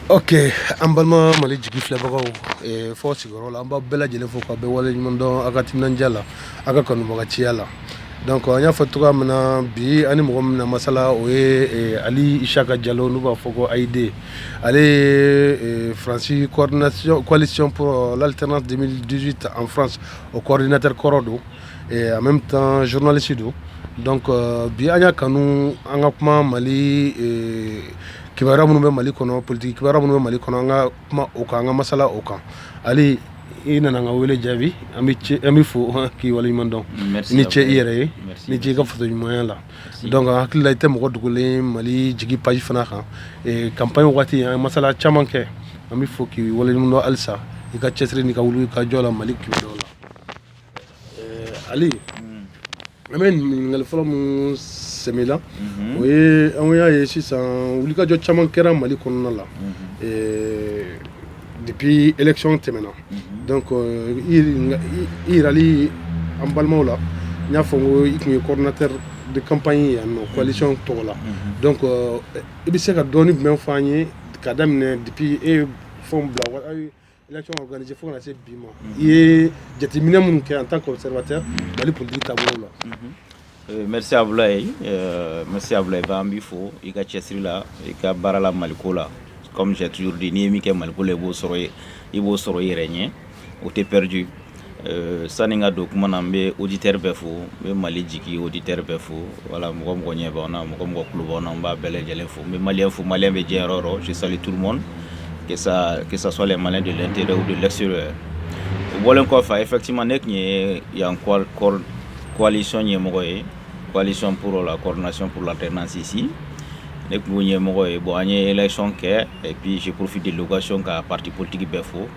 Ok, an balima Mali jigi filɛbagaw fɔ sigiyɔrɔ la an b'a bɛɛ lajɛlen fo ka bɛɛ waleɲuman dɔn a ka timinandiya la a ka kanubagaciya la donc an y'a fɔ cogoya min na bi ani mɔgɔ min na masala o ye Ali Isaka Diallo n'u b'a fɔ ko AID ale ye Fransi coalition pour l'alternance 2018 en France o coordinateur kɔrɔ don en même temps journaliste don donc bi an y'a kanu an ka kuma Mali kibaruya minnu bɛ Mali kɔnɔ politique kibaruya minnu bɛ Mali kɔnɔ an ka kuma o kan an ka masala o kan Ali i nana an ka wele jaabi an bɛ fo k'i waleɲuman dɔn ni cɛ i yɛrɛ ye ni cɛ i ka faso ɲumanya la donc an hakili la i tɛ mɔgɔ dogolen Mali jigi page fana kan campagne waati an ye masala caman kɛ an bɛ fo k'i waleɲuman dɔn halisa i ka cɛsiri ni ka wuli ka jɔ la Mali kibaruyaw la Ali an bɛ ɲininkali fɔlɔ mun sɛmɛ la o ye an y'a ye sisan wulikajɔ caman kɛra Mali kɔnɔna la depuis élection tɛmɛna donc i yirali an balimaw la n y'a fɔ n ko i tun ye coordinateur de campagne yan nɔ coalition tɔgɔ la donc i bɛ se ka dɔɔni jumɛn fɔ an ye ka daminɛ depuis e ye fɛnw bila élection organisée fo ka na se bi ma i ye jateminɛ minnu kɛ en tant qu'observateur Mali politique taabolo la. Merci Abdoulaye b'an b'i fo i ka cɛsiri la i ka baara la Maliko la comme j'ai toujours dit n'i ye min kɛ Maliko la i b'o sɔrɔ i yɛrɛ ɲɛ o tɛ perdu sani n ka don kuma na n bɛ auditeur bɛɛ fo n bɛ Mali jigi auditeur bɛɛ fo voilà mɔgɔ mɔgɔ ɲɛ b'anw na mɔgɔ mɔgɔ tulo b'anw na n b'a bɛɛ lajɛlen fo n bɛ maliyɛn fo maliyɛn bɛ diɲɛ yɔrɔ o yɔrɔ je salue tout le monde que ça soit les Maliens de l'intérieur ou de l'extérieur o bɔlen kɔfɛ effectivement ne tun ye yan coalition ɲɛmɔgɔ ye coalition pour la coordination pour l'alternance ici ne tun b'o ɲɛmɔgɔ ye bon an ye élection kɛ et puis je profite de l'occasion ka parti politique bɛɛ fo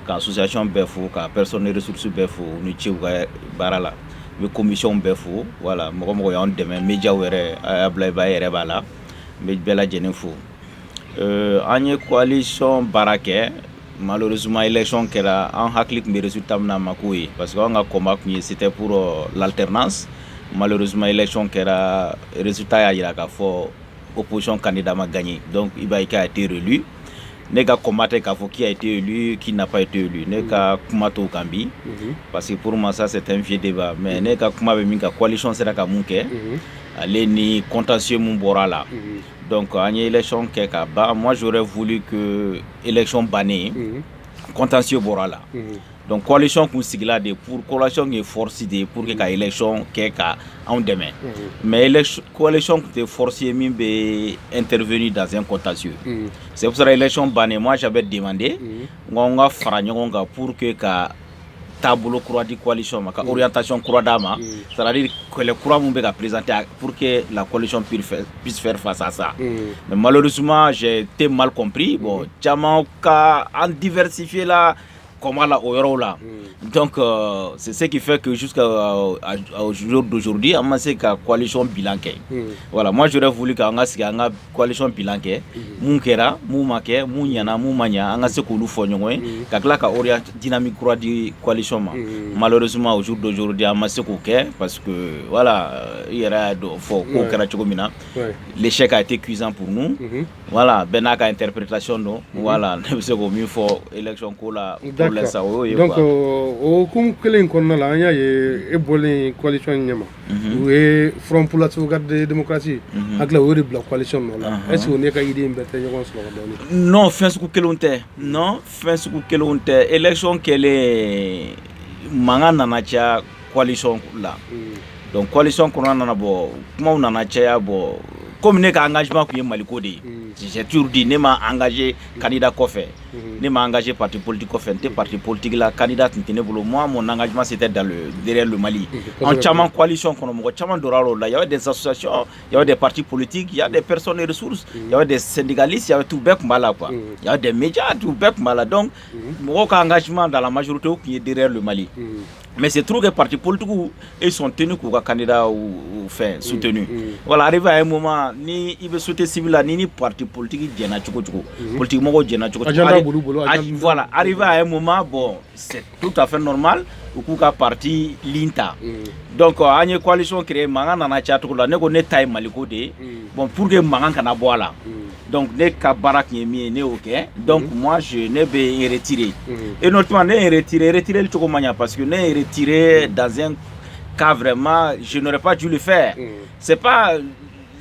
ka association bɛɛ fo ka personne ressources bɛɛ fo ni ce u ka baara la n bɛ commission bɛɛ fo voilà mɔgɔ mɔgɔ y'anw dɛmɛ médiaw yɛrɛ Abdoulaye Ba yɛrɛ b'a la n bɛ bɛɛ lajɛlen fo an ye coalition baara kɛ malheureusement élection kɛra an hakili tun bɛ résultat min na a ma k'o ye parce que an ka combat tun ye c'était pour l'alternance malheureusement élection kɛra résultat y'a jira k'a fɔ opposition candidat ma gagné donc il va y a été réélu ne ka combat tɛ k'a fɔ qui a été élu qui n'a pas été élu ne ka kuma t'o kan bi parce que pour moi ça c'est un vieux débat mais ne ka kuma bɛ min ka coalition sera ka mun kɛ ale ni contentieux mun bɔra la donc an ye élection kɛ ka ban moi j'aurais voulu que élection bannen contentieux bɔra la donc coalition kun sigila de pour coalition ye force de pour que ka élection kɛ ka anw dɛmɛ mais coalition kun tɛ force ye min bɛ intervenir dans un contentieux c'est pour ça élection bannen moi j'avais demandé n ko n ka fara ɲɔgɔn kan pour que ka taabolo kura di coalition ma ka orientation kura d'a ma c'est-à-dire kɛlɛ kura mun bɛ ka présenter pour que la coalition puisse faire face à ça mais malheureusement j'ai été mal compris bon caman ka an diversifier la comment la au yɔrɔw la donc c'est ce qui fait que jusqu'au jour d'aujourd'hui on ma se ka coalition bilan kɛ voilà moi j'aurais voulu qu'an ka sigi an ka coalition bilan kɛ mun kɛra mun ma kɛ mun ɲɛna mun ma ɲɛ an ka se k'olu fɔ ɲɔgɔn ye ka tila ka dynamique kura di coalition ma malheureusement au jour d'aujourd'hui an ma se k'o kɛ parce que voilà i yɛrɛ y'a dɔn fɔ k'o kɛra cogo min na l'échec a été cuisant pour nous voilà bɛɛ n'a ka interprétation don voilà ne bɛ se k'o min fɔ élection ko la donc o hukumu kelen kɔnɔna la an y'a ye e bɔlen coalition ɲɛma u ye front pour la sauvegarde de démocratie hakili o de bila coalition nɔ la est-ce que ne ka idée in bɛɛ tɛ ɲɔgɔn sɔrɔ dɔɔni non fɛn sugu kelenw tɛ non fɛn sugu kelenw tɛ élection kɛlen mankan nana caya coalition la donc coalition kɔnɔna nana bɔ kumaw nana caya bɔ comme ne ka engagement kun ye Maliko de ye j'ai toujours dit ne ma engagé candidat kɔfɛ ne ma engagé parti politique kɔfɛ n tɛ parti politique la candidat tun tɛ ne bolo moi mon engagement c'était derrière le Mali en caman coalition kɔnɔ mɔgɔ caman donna o la il y avait des associations il y avait des partis politiques il y a des personnes et ressources il y avait des syndicalistes il y avait tout bɛɛ tun b'a la quoi il y avait des médias tout bɛɛ tun b'a la donc mɔgɔw ka engagement dans la majorité o tun ye derrière le Mali mais c'est trop que partis politiques ils sont tenus k'u ka candidat ou fait soutenu voilà arrivé à un moment ni i bɛ société civile la ni parti politique jɛna cogo cogo politique mɔgɔw jɛna cogo cogo voilà arrivé à un moment bon c'est tout à fait normal u k'u ka parti ligne ta donc an ye coalition créé mankan nana caya cogo la ne ko ne ta ye Maliko de ye bon pour que mankan kana bɔ a la Donc, les cabarak qui est mis, ok. Donc, moi, je n'ai pas retiré. Et notamment, retiré le Chocomania parce que n'est retiré dans un cas vraiment, je n'aurais pas dû le faire. C'est pas.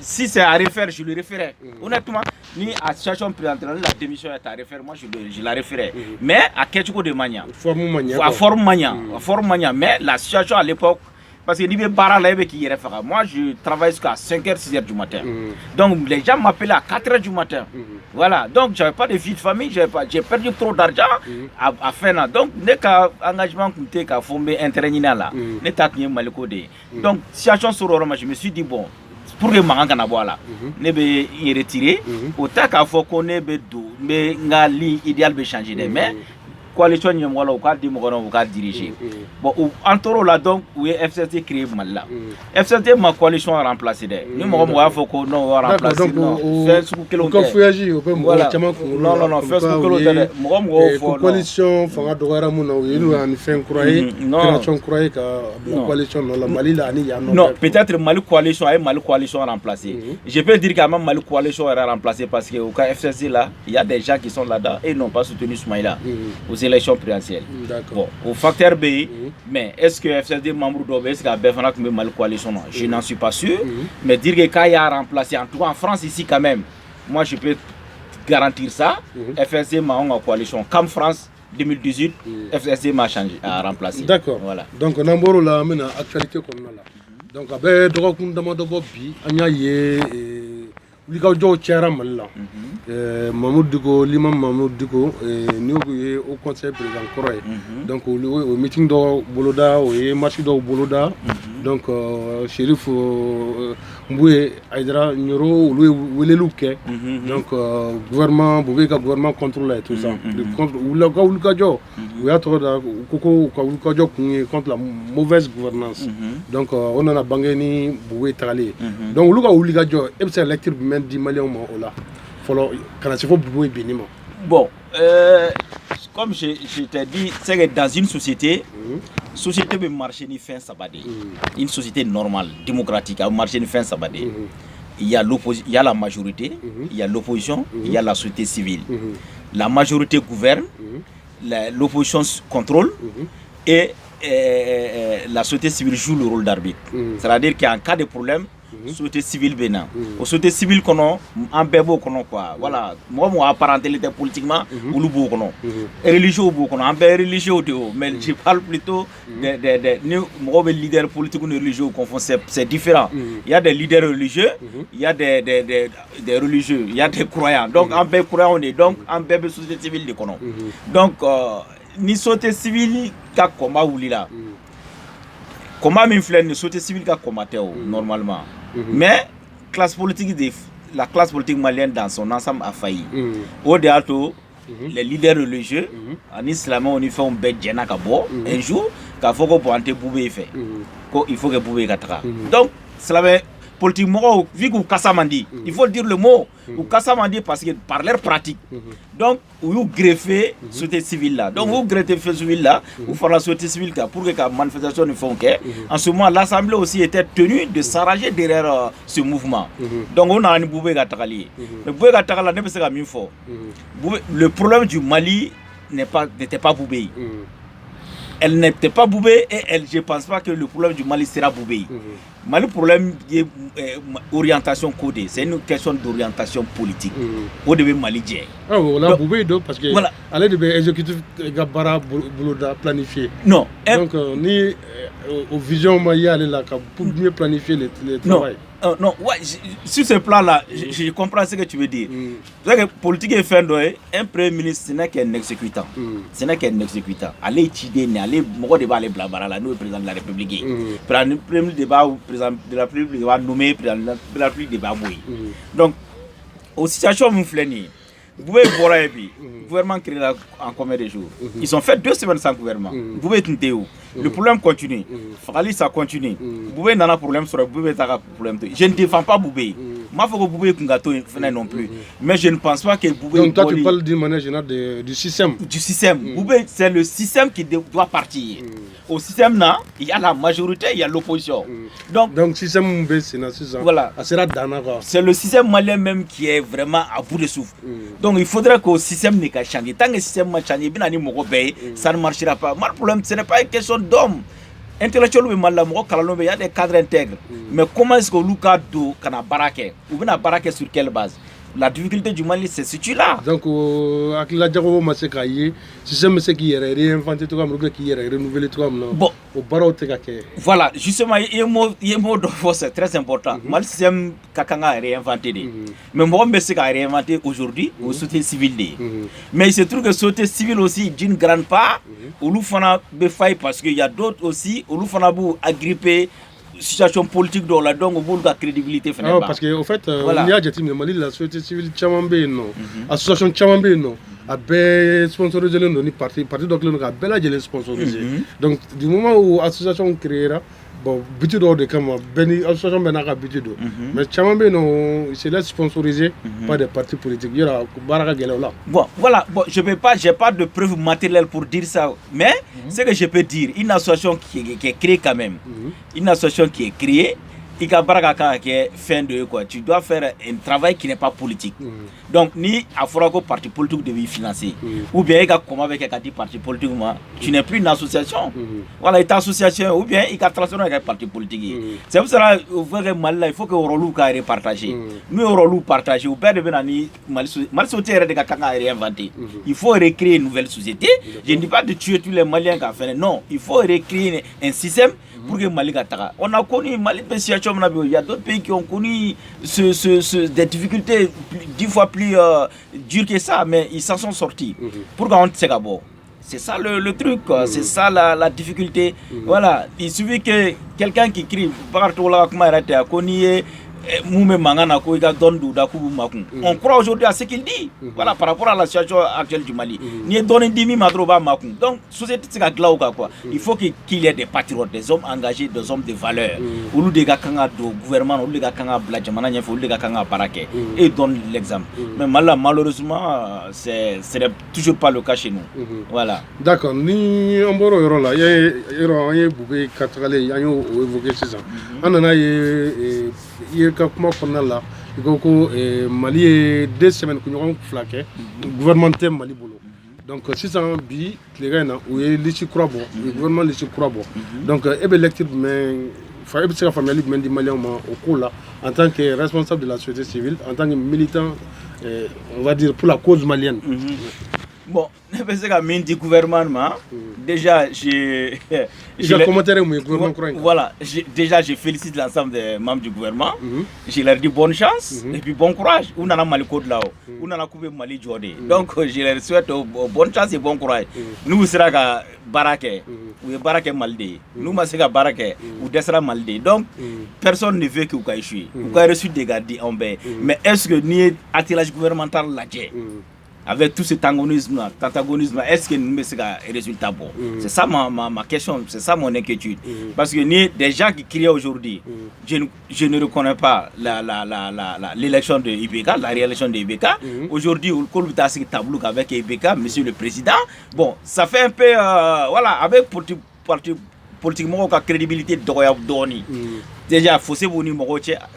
Si c'est à refaire, je le referai. Honnêtement, ni à situation présidentielle, la démission est à refaire, moi je la referai. Mais à quel type de manière? Forme mania. Mais la situation à l'époque, parce que moi je travaille jusqu'à 5h, 6h du matin. Donc les gens m'appelaient à 4h du matin. Voilà, donc j'avais pas de vie de famille, j'ai perdu trop d'argent à faire. Donc, dès qu'un engagement coûté qu'à former intérêt là, donc situation sur le je me suis dit bon. Pour que maman kana boala ne be retiré autant qu'à faut qu'on ait mais ngali idéal be changer mais coalition ni wala ka di mo ka diriger bon en toro là donc où FCT créé mal là FCT ma coalition a remplacé des ni mo faut qu'on non remplacer non Facebook que l'on non Facebook que l'on faut coalition fanga dogara mu na yinu an fin croyé création croyé ka coalition la Mali là ni ya non peut-être Mali coalition a remplacé je peux dire quand même Mali coalition a remplacé parce que au cas FCT là il y a des gens qui sont là-dedans et n'ont pas soutenu Soumaïla élections présidentielles. Bon, au facteur B, mais est-ce que FCD membre d'OB, est-ce qu'il y a mal coalition? Je n'en suis pas sûr. Mais dire que quand il y a remplacé, en tout cas en France ici quand même, moi je peux garantir ça. FCD m'a en coalition. Comme France 2018, FCD m'a changé, a remplacé. D'accord. Voilà. Donc on a un la maintenant actualité qu'on a là. Donc avec droit qu'on demande de Bobby, Anya Ye. Li ka jo tiara malla Mamoud Diko l'imam Mamoud Diko ni au conseil président Koroy donc au meeting do boloda au marché do boloda donc Chérif Mboué Aïdara Nyoro wele luke donc gouvernement bouvé ka gouvernement contrôle tout ça contre ou ka jo ou ya to da koko ka jo contre la mauvaise gouvernance donc on en a bangé ni boué tralé donc ou ka jo e c'est lecture di Maliens là follow quand c'est faut bouer béniment bon comme je t'ai dit c'est que dans une société peut marcher ni fin sabadé une société normale démocratique a marcher ni fin sabadé il y a la majorité il y a l'opposition il y a la société civile la majorité gouverne l'opposition contrôle et la société civile joue le rôle d'arbitre c'est-à-dire qu'en cas de problème société civile bénin au société civile qu'on en bébo qu'on quoi voilà moi apparenté politiquement ou le beau qu'on religieux beau qu'on en bé religieux mais je parle plutôt des moi leaders politiques ou religieux confond c'est différent il y a des leaders religieux il y a des religieux il y a des croyants donc en bé croyant on est donc en bé société civile de qu'on donc ni société civile ka combat ou là comment m'influence la société civile qui combattait normalement mais la classe politique malienne dans son ensemble a failli au déalto les leaders religieux en islam on y fait un bedjena kabo un jour qu'il faut que pour ante boubé fait il faut que boubé katra donc cela politiquement vu que Kassamandi il faut dire le mot ou Kassamandi parce que par leur pratique donc vous greffez société civile là donc vous greffez civile là vous faites la société civile là pour que la manifestation ne font que en ce moment l'assemblée aussi était tenue de s'arranger derrière ce mouvement donc on a un boubé gatakali le boubé gatakala n'est pas ça mieux fort le problème du Mali n'était pas boubé elle n'était pas boubée et je ne pense pas que le problème du Mali sera boubé. Le problème est orientation codée, c'est une question d'orientation politique. Au début, Mali dit. Ah, on a boubé parce que voilà. Elle est de l'exécutif Gabara Bouloda planifié. Non. Donc, ni aux visions Maya, elle est là pour mieux planifier le travail. Non, ouais, sur ce plan-là, je comprends ce que tu veux dire. C'est que politique est fait un premier ministre, ce n'est qu'un exécutant. Ce n'est qu'un exécutant. Allez étudier, allez, mon débat, allez blabla, là, nous, le président de la République. Le premier débat, le président de la République va nommer le président de la République débat. Donc, aux situations où vous flânez, vous pouvez voir un peu. Le gouvernement crée là en combien de jours? Ils ont fait 2 semaines sans gouvernement. Vous pouvez être où? Le problème continue. Fali ça continue. Boubé n'a pas de problème sur le Boubé n'a pas de problème. Je ne défends pas Boubé. Moi, il faut que Boubé Kungato non plus. Mais je ne pense pas que Boubé... Donc toi, tu parles d'une manière générale du système. Du système. Boubé, c'est le système qui doit partir. Au système, là, il y a la majorité, il y a l'opposition. Donc système Boubé, c'est voilà. C'est le système malien même qui est vraiment à bout de souffle. Donc il faudrait que le système n'est qu'à changer. Tant que le système va changer, ça ne marchera pas. Le problème, ce n'est pas une question d'homme. Intellectuel il y a des cadres intègres. Mais comment est-ce que Luka do kana barake? Ou bien barake sur quelle base? La difficulté du Mali se situe là. Donc, avec la diago masekaye, si c'est monsieur qui est réinventé tout comme qui est renouvelé tout comme bon, au barote voilà, justement, il y a un mot de force c'est très important. Mali système kakanga réinventé. Mais moi, monsieur qui a réinventé aujourd'hui au société civile. Mais il se trouve que la société civile aussi d'une grande part, où nous faisons des failles parce qu'il y a d'autres aussi, où nous faisons agripper situation politique dans la donc au la crédibilité parce que au fait il y a des Mali la société civile chamambé non association chamambé non a bé sponsorisé le non parti donc le a bella les sponsorisé donc du moment où association créera bon but de comme beni association benaka but de mais chamambé non c'est là sponsorisé par des partis politiques il y aura baraka gelo là bon voilà bon j'ai pas de preuves matérielles pour dire ça mais ce que je peux dire une association qui est créée quand même une association qui est créée il y a baraka qui est fin de quoi tu dois faire un travail qui n'est pas politique donc ni à fora que parti politique devait financer ou bien il y a comment avec un parti politique tu n'es plus une association voilà une association ou bien il y a transformé avec un parti politique c'est pour ça que il faut que Orolou carré partager nous Orolou partager ou bien devenir ni mal sauter de kanga réinventer il faut recréer une nouvelle société je ne dis pas de tuer tous les Maliens qui ont fait non il faut recréer un système pour que Mali gatara on a connu Mali il y a d'autres pays qui ont connu des difficultés 10 fois plus dures que ça mais ils s'en sont sortis pourquoi on sait d'abord c'est ça le truc c'est ça la difficulté voilà il suffit que quelqu'un qui crie partout là comment arrêter à connu on croit aujourd'hui à ce qu'il dit. Voilà, par rapport à la situation actuelle du Mali. Donc, société, il faut qu'il y ait des patriotes, des hommes engagés, des hommes de valeur. Gouvernement, et donne l'exemple. Mais malheureusement, ce n'est toujours pas le cas chez nous. Voilà. D'accord. Ni Amboro Yorola, il y a Boubé Katrale, il y a évoqué ça. On en a comment on a là il faut que Mali est 2 semaines que nous avons flaqué gouvernemental Mali bolo donc si ça bi les gars na où est les croix bon le gouvernement les croix bon donc et ben lecture mais faut être sur la famille mais des Maliens au cours là en tant que responsable de la société civile en tant que militant on va dire pour la cause malienne. Bon, du gouvernement, déjà voilà, déjà je félicite l'ensemble des membres du gouvernement. Je leur dis bonne chance et puis bon courage. On a Mali code là, on a coupé Mali Jordé. Donc je leur souhaite bonne chance et bon courage. Nous serons à Baraké ou Baraké Maldé. Nous serons à Baraké ou Dessera Maldé. Donc personne ne veut que vous échouez. Vous avez reçu des gardes en bain. Mais est-ce que ni attelage gouvernemental l'a dit? Avec tout cet antagonisme, est-ce que nous mettons un résultat bon? C'est ça ma question, c'est ça mon inquiétude. Parce que ni des gens qui crient aujourd'hui, je ne reconnais pas l'élection de IBK, la réélection de IBK. Aujourd'hui, on a un tableau avec IBK, monsieur le président. Bon, ça fait un peu, voilà, avec politiquement la crédibilité de Doni. Déjà, fossé,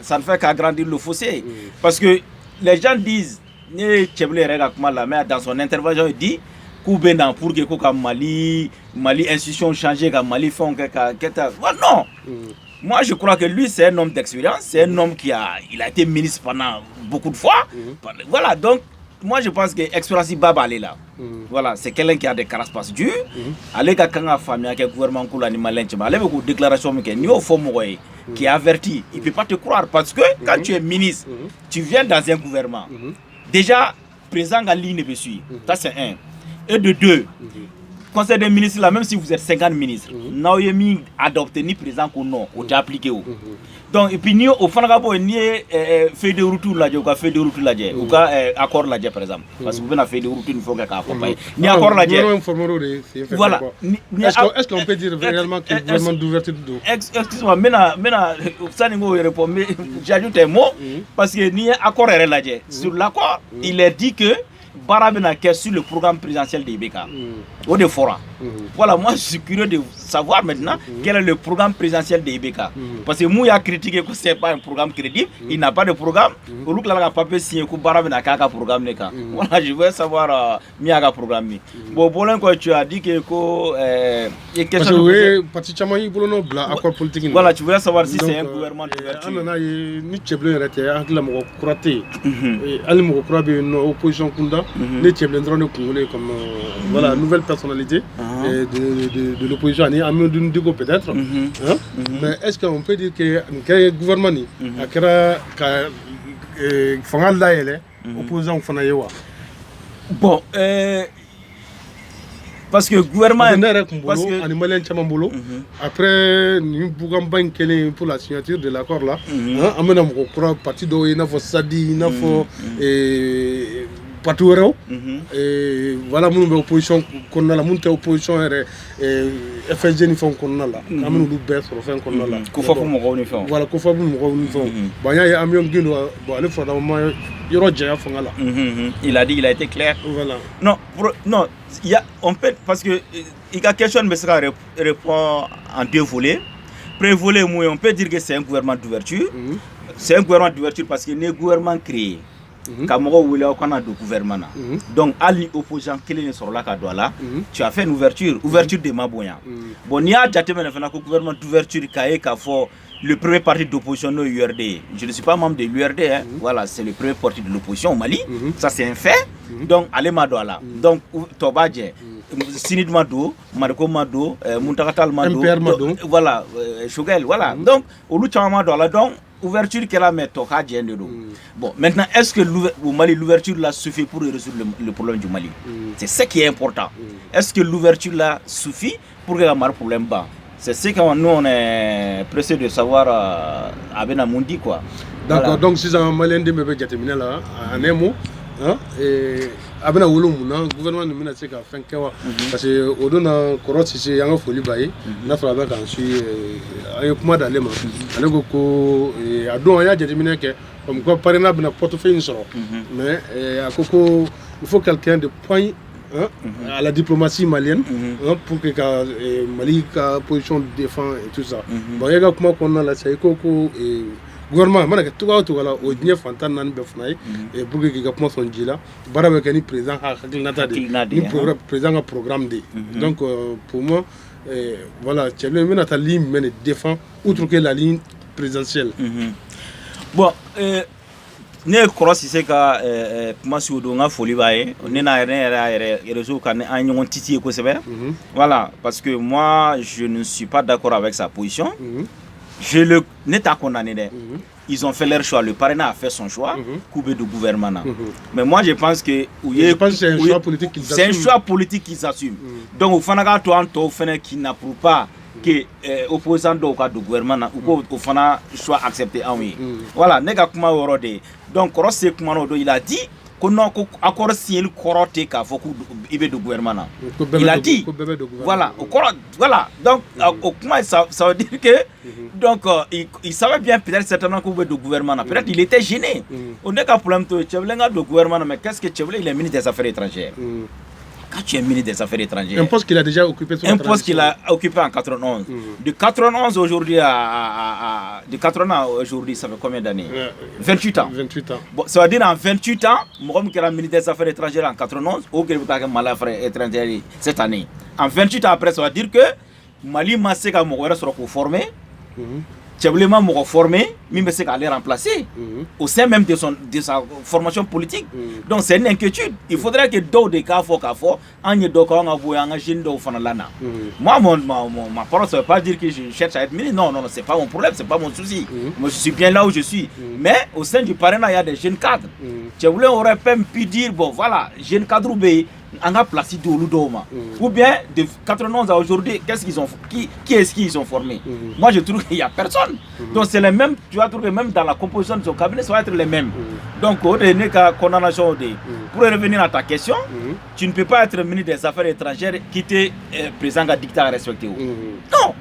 ça ne fait qu'agrandir le fossé. Parce que les gens disent, dans son intervention, il dit que pour que Mali institution changée, que Mali font non. Moi, je crois que lui, c'est un homme d'expérience, c'est un homme il a été ministre pendant beaucoup de fois. Voilà, donc moi, je pense que l'expérience Baba est là. Voilà, c'est quelqu'un qui a des caractères durs. Allez, quand la famille, le gouvernement, allez, beaucoup de déclarations qui est averti. Il ne peut pas te croire parce que quand tu es ministre, tu viens dans un gouvernement. Déjà, président Gali ne peut suivre. Ça, c'est un. Et de deux, conseil des ministres là, même si vous êtes 50 ministres, n'a eu adopté ni président ou non, ou appliqué ou. Donc et puis ni au fond ni fait de route là, ou fait de route là, ou accord là par exemple, parce que vous avez fait de route il faut qu'à accompagner. Ni accord là. Voilà. Est-ce qu'on peut dire réellement qu'il y a vraiment d'ouverture d'eau? Excuse-moi, maintenant ça n'est pas répondre, mais j'ajoute un mot parce que ni accord là, sur l'accord, il est dit que Barabena qui est sur le programme présidentiel de IBK ou de Fora. Voilà, moi je suis curieux de savoir maintenant quel est le programme présidentiel de IBK. Parce que moi, il a critiqué que ce n'est pas un programme crédible, il n'a pas de programme. Au lieu de la papier signé que Barabena a un programme. Voilà, je veux savoir qui a un programme. Bon, pour tu as dit que. Parce que oui, pratiquement, il y a un accord politique. Voilà, tu veux savoir si c'est un gouvernement d'ouverture. Ni Tcheblé était un peu croaté. Elle m'a croisé une opposition Kunda. Les Tcheblé comme voilà, nouvelle personnalité de l'opposition. Amadou Ndigo peut-être. Mais est-ce qu'on peut dire que le gouvernement a fait la opposant Fanayewa? Bon, parce que le gouvernement parce que après nous pouvons pour la signature de l'accord là amena mo parti do ina fo sadi ina fo Patuero, voilà mon opposition qu'on a la montée opposition FSG ni font qu'on a là, comme nous baisse sur fin qu'on a là. Voilà, qu'on fait mon uniforme. Bah il y a un million de dollars, bon allez faire un moment il y aura déjà font là. Il a dit, il a été clair. Voilà. Non, non, il y a on peut parce que il y a question mais ça répond en deux volets. Premier volet, on peut dire que c'est un gouvernement d'ouverture. C'est un gouvernement d'ouverture parce qu'il est un gouvernement créé. Kamoro wule okana do gouvernement. Donc ali opposant kelen sur la kadwala, tu as fait une ouverture de Maboya. Bon ni a jaté men fana ko gouvernement d'ouverture kaé ka fo le premier parti d'opposition no URD. Je ne suis pas membre de l'URD hein. Voilà, c'est le premier parti de l'opposition au Mali. Ça c'est un fait. Donc allez Madouala. Donc Tobadje Sinid Mado, Marco Mado, Muntakatal Mado, voilà, Shogel, voilà. Donc au Luchama Madouala donc ouverture qu'elle a mis Toka Djendelo. Bon, maintenant, est-ce que au Mali, l'ouverture là suffit pour résoudre le problème du Mali? C'est ce qui est important. Est-ce que l'ouverture là suffit pour résoudre le problème bas? C'est ce que nous on est pressé de savoir à Benamundi quoi. D'accord, voilà. Donc si un Malien de me terminé là, en un mot, et abena wolo muna gouvernement nous mena seka fin kewa parce que odona koroti c'est yanga foli baye na fala ba kan suis ayo kuma dalé ma alego ko adon ya déterminé que comme quoi parena bena portefeuille soro mais akoko il faut quelqu'un de point à la diplomatie malienne pour que Mali ka position de défense et tout ça bon yega kuma konna la c'est koko gouvernement mana tout là au dernier fantan nan be fnay et pour que ga kuma son jila barabe kani président ha nata de ni président programme de donc pour moi voilà tu le mena ta ligne mais défend outre que la ligne présidentielle bon ne crois si c'est que comment si on a folie baé on est na réseau kan an yon titi ko c'est voilà parce que moi je ne suis pas d'accord avec sa position. Je le n'ai pas condamné. Ils ont fait leur choix. Le parrainage a fait son choix. Coupé de gouvernement. Mais moi, je pense que c'est un choix politique qu'ils assument. C'est un choix politique qu'ils assument. Donc, au Fanaga, toi, qui n'approuve pas que opposant au gouvernement ou au Fana choix accepté. Voilà. Donc, il a dit qu'on a encore signé le coroté qu'a fait le gouvernement. Il a dit, voilà, donc ça veut dire que donc il savait bien peut-être certainement qu'il y gouvernement. Peut-être il était gêné. On n'a qu'un problème de gouvernement, mais qu'est-ce que Tchèvele, il est ministre des Affaires étrangères. Quand tu es ministre des Affaires étrangères, un poste qu'il a déjà occupé. Un poste qu'il a occupé en 91. De 91 aujourd'hui de 91 aujourd'hui, ça fait combien d'années? 28 ans. 28 ans. Bon, ça veut dire en 28 ans, moi qui est ministre des Affaires étrangères en 91, ou qui est mal affaires étrangères cette année. En 28 ans après, ça veut dire que Mali Masseka Mouara sera formé. Tchèvele m'a formé, mais c'est qu'à les remplacer au sein même de sa formation politique. Donc c'est une inquiétude. Il faudrait que d'autres des cas en y doka on a voulu engager dans fanalana. Moi ma parole ça veut pas dire que je cherche à être ministre. Non, c'est pas mon problème, c'est pas mon souci. Moi je suis bien là où je suis. Mais au sein du parrainage il y a des jeunes cadres. Tchèvele aurait pu dire bon voilà, jeunes cadres on a placé de l'Oudoma. Ou bien de 91 à aujourd'hui, qu'est-ce qu'ils ont, qui est-ce qu'ils ont formé? Moi je trouve qu'il n'y a personne. Donc c'est les mêmes, tu vas trouver même dans la composition de son cabinet, ça va être les mêmes. Donc pour revenir à ta question, tu ne peux pas être ministre des Affaires étrangères qui était président à dictat à respecter. Non!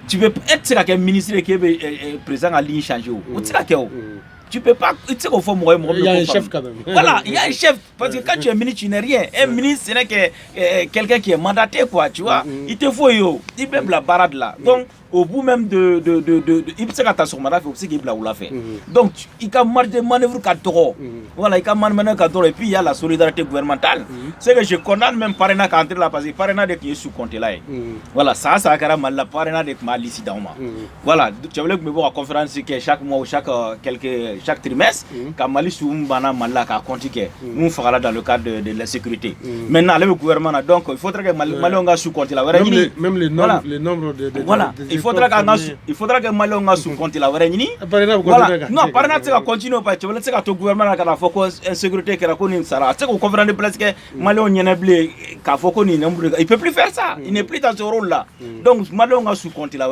Tu peux être un ministre qui est président à ligne changer. Tu peux pas. Il y a un chef quand même. Voilà, il y a un chef. Parce que quand tu es ministre, tu n'es rien. Un ministre, ce n'est que quelqu'un qui est mandaté, quoi, tu vois. Il te faut, il même la barade là. Donc, au bout même il peut se faire son mandat, il faut qu'il l'a fait. Donc, il y a des manœuvres cadres. Voilà, il y a des manœuvres cadres. Et puis, il y a la solidarité gouvernementale. C'est que je condamne même Parena qui entre là, parce que Parena qui est sous compte là. Voilà, ça a carrément mal la Parena de mal ici dans moi. Voilà, tu veux que me voir à conférence chaque mois ou chaque trimestre, quand Mali sous Mbana Mala a continué, nous fera dans le cadre de la sécurité. Maintenant, le gouvernement, donc, il faudrait que Mali sous compte là. Même les nombres de. Voilà, il faudra que Mali sous compte là. Voilà, non, Parana, tu vas continuer parce que tu veux que le gouvernement a fait une sécurité qui a connu ça. Tu sais qu'on conférence de presse que Mali on y a blé, il peut plus faire ça. Il n'est plus dans ce rôle là. Donc, Mali sous compte là.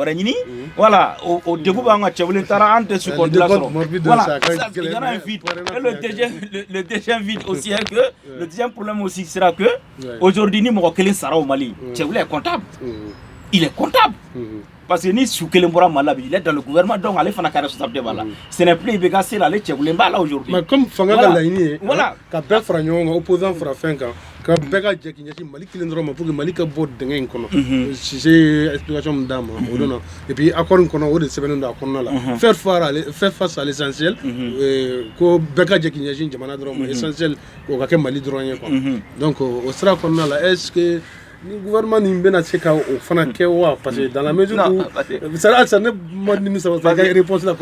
Voilà, au début, on a entre sous compte là. Voilà. Il y en a un vide. Et le deuxième vide aussi est que le deuxième problème aussi sera que aujourd'hui, ni Mokele Sara au Mali, Tchévoulé est comptable. Il est comptable. Parce que ni Soukelembora Malabi, il est dans le gouvernement, donc allez faire la responsabilité. Ce n'est plus Bégassé là, les Tchévoulé là aujourd'hui. Mais comme Fanga Laini, quand Bel Fragnon, opposant Frafenka, quand Bega Djekinyaki, Mali Kilendroma, pour que Mali Kabot Dengen Kono, c'est explication d'âme, et puis accord Kono, de Seven d'Akonala. Faire face à l'essentiel, que Bega Djekinyaki, Jamanadroma, essentiel, au Kake Mali Droyen. Donc, au Sra Konala, est-ce que le gouvernement n'est pas assez au fana kewa parce que dans la mesure où ça ne m'a dit ça va réponse là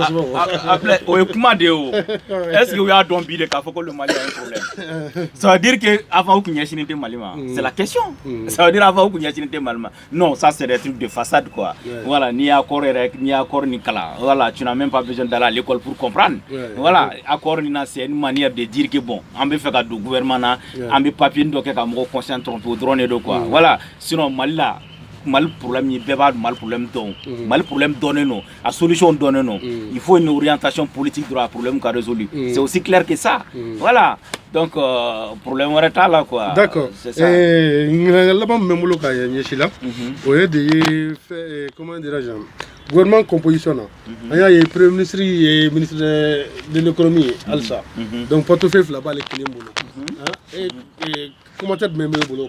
après au comment de est-ce que vous avez donc bilé qu'il faut que le Mali a un problème ça veut dire que avant que Niachi n'était Malima c'est la question ça veut dire avant que Niachi n'était Malima non ça c'est des trucs de façade quoi voilà ni accord ni kala voilà tu n'as même pas besoin d'aller à l'école pour comprendre voilà accord ni c'est une manière de dire que bon on veut faire du gouvernement on veut papier donc que on concentre au drone de quoi voilà sinon mal problème il mal problème donné non la solution donné non il faut une orientation politique de la problème qu'a résolu c'est aussi clair que ça voilà donc problème est là quoi d'accord c'est ça là-bas même le cas il là au lieu de comment dirais-je gouvernement composition il y a le premier ministre et ministre de l'économie Alsa donc portefeuille là-bas les clés et commentaire même le boulot.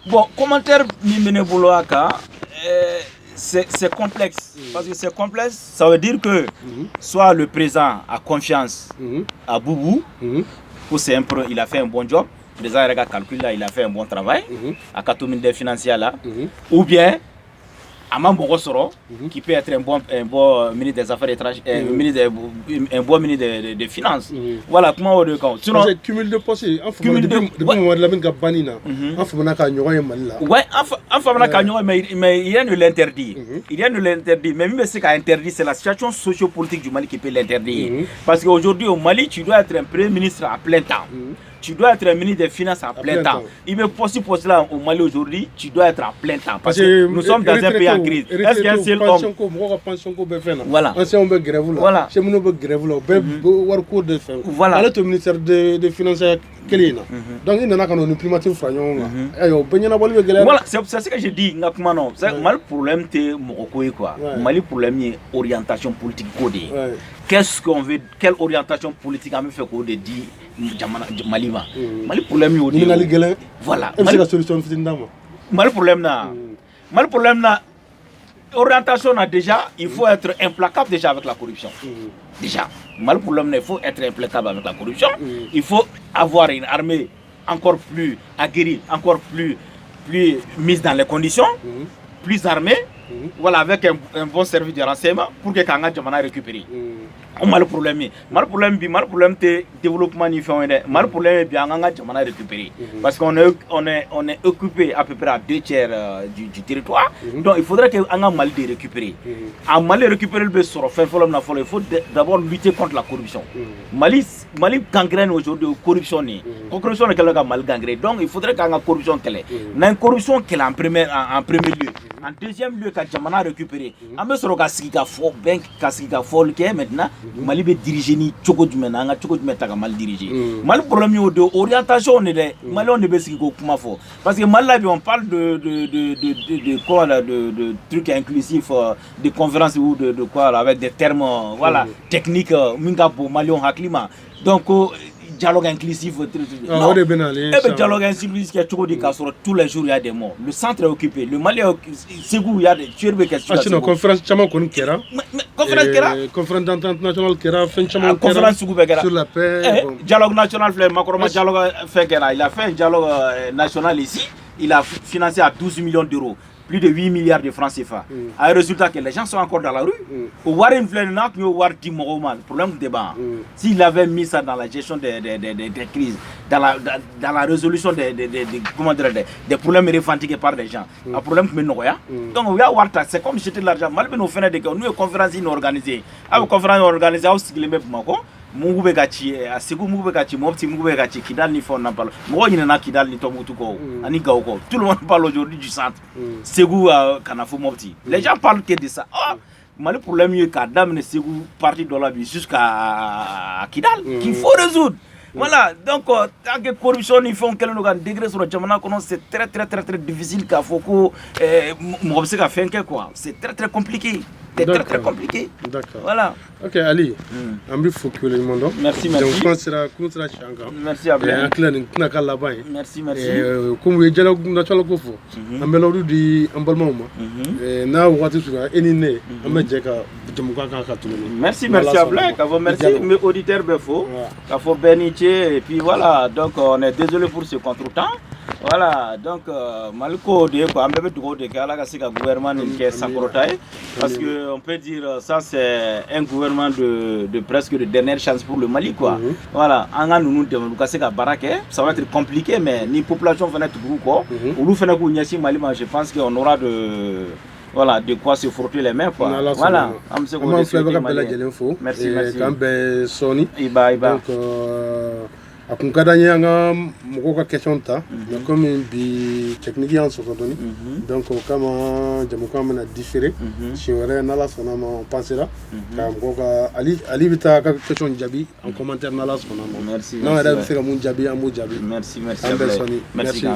Bon, commentaire Mimene Bouloaka, c'est complexe. Parce que c'est complexe, ça veut dire que soit le président a confiance à Boubou, il a fait un bon job, le président a calculé, il a fait un bon travail, à Katoumine des financiers là, ou bien Amam Bogosoro, qui peut être un bon ministre des Affaires étrangères, un bon ministre des Finances. Voilà comment on le compte. Sinon, cumul de postes, cumul de moment la même Gabanina, en faisant un canyon là. Ouais, en faisant un canyon, mais il y a de l'interdit. Il y a de l'interdit. Mais même ce qui est interdit, c'est la situation sociopolitique du Mali qui peut l'interdire. Parce qu'aujourd'hui, au Mali, tu dois être un premier ministre à plein temps. Tu dois être un ministre des Finances à plein temps. Il est possible pour cela au Mali aujourd'hui, tu dois être à plein temps. Parce que nous sommes dans un pays en crise. Est-ce qu'un seul homme... Voilà. Voilà. Voilà. Le ministère des Finances, donc il n'y a qu'un primature fragnon. Voilà, c'est ce que je dis. Mal problème, c'est quoi. Mal problème, c'est orientation politique. Qu'est-ce qu'on veut, quelle orientation politique on veut faire qu'on dit Malima. Mal problème voilà. La solution mal problème orientation déjà, il faut être implacable déjà avec la corruption. Déjà, mal problème il faut être implacable avec la corruption. Il faut avoir une armée encore plus aguerrie, encore plus mise dans les conditions, plus armée. Voilà, avec un bon service de renseignement pour que Kanga Djamana récupère. on a le problème de développement ni fait mal problème bien on a récupérer parce qu'on est occupé à peu près à 2/3 du territoire donc il faudrait que on a mal de récupérer à mal récupérer le sur faire il faut d'abord lutter contre la corruption Mali gangrène aujourd'hui corruption ni corruption est quelque mal gangrène donc il faudrait qu'on a corruption qu'elle na corruption qu'elle en premier lieu en deuxième lieu quand Jamana récupéré on me sera kasika fort bank kasika fort que maintenant Mali be diriger ni choco du mena nga choco du meta ka mal diriger mal problème yo de orientation on est Mali on est besi ko kuma fort parce que mal là on parle de quoi là de trucs inclusifs de conférences ou de quoi là, avec des termes voilà techniques minga pour Mali on haklima donc dialogue inclusif non dialogue inclusif qui est toujours dit qu'à tous les jours il y a des morts le centre est occupé le Mali c'est où il y a des tueurs des questions ah conférence chama kon kera conférence d'entente nationale kera fin chama conférence sur la paix dialogue national Macron dialogue fait kera il a fait un dialogue national ici il a financé à 12 millions d'euros plus de 8 milliards de francs CFA. A un résultat que les gens sont encore dans la rue. Au voir une flèche, il y a problème de débat. S'il avait mis ça dans la gestion des crises, dans la résolution des problèmes revendiqués par les gens, un problème que nous avons. Donc, c'est comme jeter l'argent. Malgré nous, nous une conférence organisée. Une conférence organisée, mungu be gachi asigu mungu be gachi mopti mungu be gachi Kidal ni fon n'en parle mo na Kidal ni Tombouctou ko ani Gao tout le monde parle aujourd'hui du centre Ségou Kanafou mopti les gens parlent que de ça le problème est qu'à dame Ségou parti de la jusqu'à Kidal qu'il faut résoudre. Voilà, donc tant que corruption ils font quel degré sur le Jamana, c'est très difficile qu'à Foko quoi. C'est très compliqué. C'est très compliqué. D'accord. Voilà. Ok Ali, Ambi Foko le monde. Merci. Merci à vous. Merci. Comme dialogue national ko fo. Ambelodu di ambalmama. Na wati suga enine amejeka jamuka ka tulu. Merci à vous. Merci mes auditeurs befo. Ka fo beniche et puis voilà, donc on est désolé pour ce contretemps. Voilà, donc Malko de quoi ambe dugo de kala ka sika gouvernement qui est sancrotaé parce que on peut dire ça c'est un gouvernement de presque de dernière chance pour le Mali quoi. Voilà, anga nous de ka sika barake, ça va être compliqué mais ni population venait tout quoi. Ou nous fena ko nyasi Mali, je pense qu'on aura de quoi se frotter les mains quoi. Voilà, merci. Kambe Sony. Iba. Donc akunkadanya nga mukoka question ta comme bi technique en sokotoni donc kama jamuka mana différé si ore nala sona ma pensera kam koka ali bita ka question jabi en commentaire nala sona merci non ada fera mun jabi amu jabi merci merci merci.